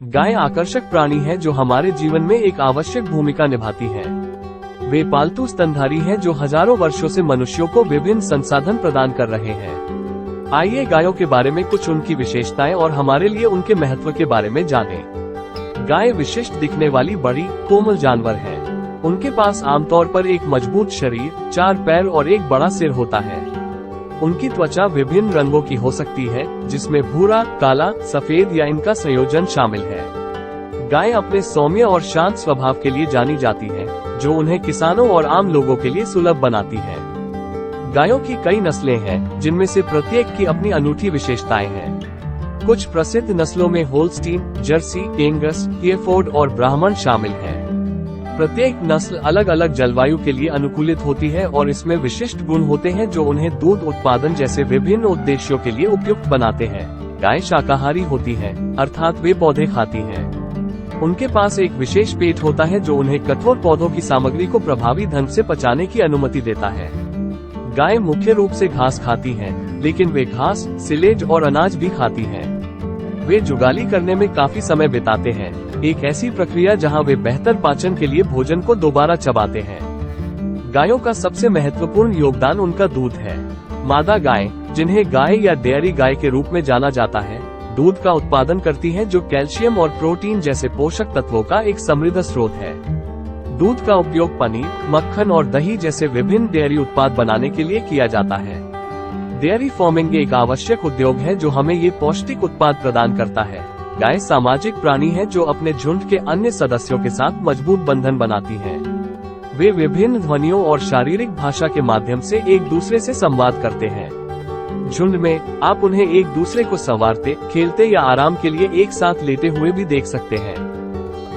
गाय आकर्षक प्राणी है जो हमारे जीवन में एक आवश्यक भूमिका निभाती है। वे पालतू स्तनधारी हैं जो हजारों वर्षों से मनुष्यों को विभिन्न संसाधन प्रदान कर रहे हैं। आइए गायों के बारे में कुछ उनकी विशेषताएं और हमारे लिए उनके महत्व के बारे में जानें। गाय विशिष्ट दिखने वाली बड़ी कोमल जानवर है। उनके पास आमतौर पर एक मजबूत शरीर, 4 पैर और एक बड़ा सिर होता है। उनकी त्वचा विभिन्न रंगों की हो सकती है, जिसमें भूरा, काला, सफेद या इनका संयोजन शामिल है। गाय अपने सौम्य और शांत स्वभाव के लिए जानी जाती है, जो उन्हें किसानों और आम लोगों के लिए सुलभ बनाती है। गायों की कई नस्लें हैं, जिनमें से प्रत्येक की अपनी अनूठी विशेषताएं हैं। कुछ प्रसिद्ध नस्लों में होल्स्टीन, जर्सी, एंगस, हेरेफोर्ड और ब्राह्मण शामिल हैं। प्रत्येक नस्ल अलग अलग जलवायु के लिए अनुकूलित होती है और इसमें विशिष्ट गुण होते हैं जो उन्हें दूध उत्पादन जैसे विभिन्न उद्देश्यों के लिए उपयुक्त बनाते हैं। गाय शाकाहारी होती है, अर्थात वे पौधे खाती हैं। उनके पास एक विशेष पेट होता है जो उन्हें कठोर पौधों की सामग्री को प्रभावी ढंग से पचाने की अनुमति देता है। गाय मुख्य रूप से घास खाती हैं, लेकिन वे घास, सिलेज और अनाज भी खाती हैं। वे जुगाली करने में काफी समय बिताते हैं, एक ऐसी प्रक्रिया जहां वे बेहतर पाचन के लिए भोजन को दोबारा चबाते हैं। गायों का सबसे महत्वपूर्ण योगदान उनका दूध है। मादा गाय, जिन्हें गाय या डेयरी गाय के रूप में जाना जाता है, दूध का उत्पादन करती हैं जो कैल्शियम और प्रोटीन जैसे पोषक तत्वों का एक समृद्ध स्रोत है। दूध का उपयोग पनीर, मक्खन और दही जैसे विभिन्न डेयरी उत्पाद बनाने के लिए किया जाता है। डेयरी फार्मिंग एक आवश्यक उद्योग है जो हमें ये पौष्टिक उत्पाद प्रदान करता है। गाय सामाजिक प्राणी है जो अपने झुंड के अन्य सदस्यों के साथ मजबूत बंधन बनाती है। वे विभिन्न ध्वनियों और शारीरिक भाषा के माध्यम से एक दूसरे से संवाद करते हैं। झुंड में आप उन्हें एक दूसरे को संवारते, खेलते या आराम के लिए एक साथ लेटे हुए भी देख सकते हैं।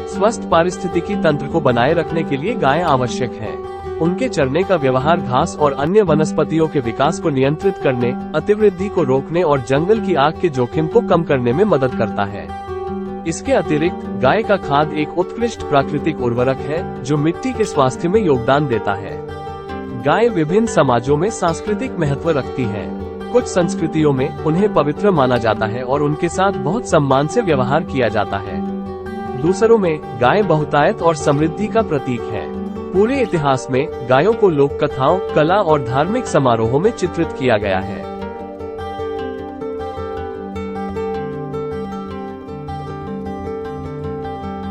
स्वस्थ पारिस्थितिकी तंत्र को बनाए रखने के लिए गाय आवश्यक है। उनके चरने का व्यवहार घास और अन्य वनस्पतियों के विकास को नियंत्रित करने, अतिवृद्धि को रोकने और जंगल की आग के जोखिम को कम करने में मदद करता है। इसके अतिरिक्त गाय का खाद एक उत्कृष्ट प्राकृतिक उर्वरक है जो मिट्टी के स्वास्थ्य में योगदान देता है। गाय विभिन्न समाजों में सांस्कृतिक महत्व रखती है। कुछ संस्कृतियों में उन्हें पवित्र माना जाता है और उनके साथ बहुत सम्मान से व्यवहार किया जाता है। दूसरों में गाय बहुतायत और समृद्धि का प्रतीक है। पूरे इतिहास में गायों को लोक कथाओं, कला और धार्मिक समारोहों में चित्रित किया गया है।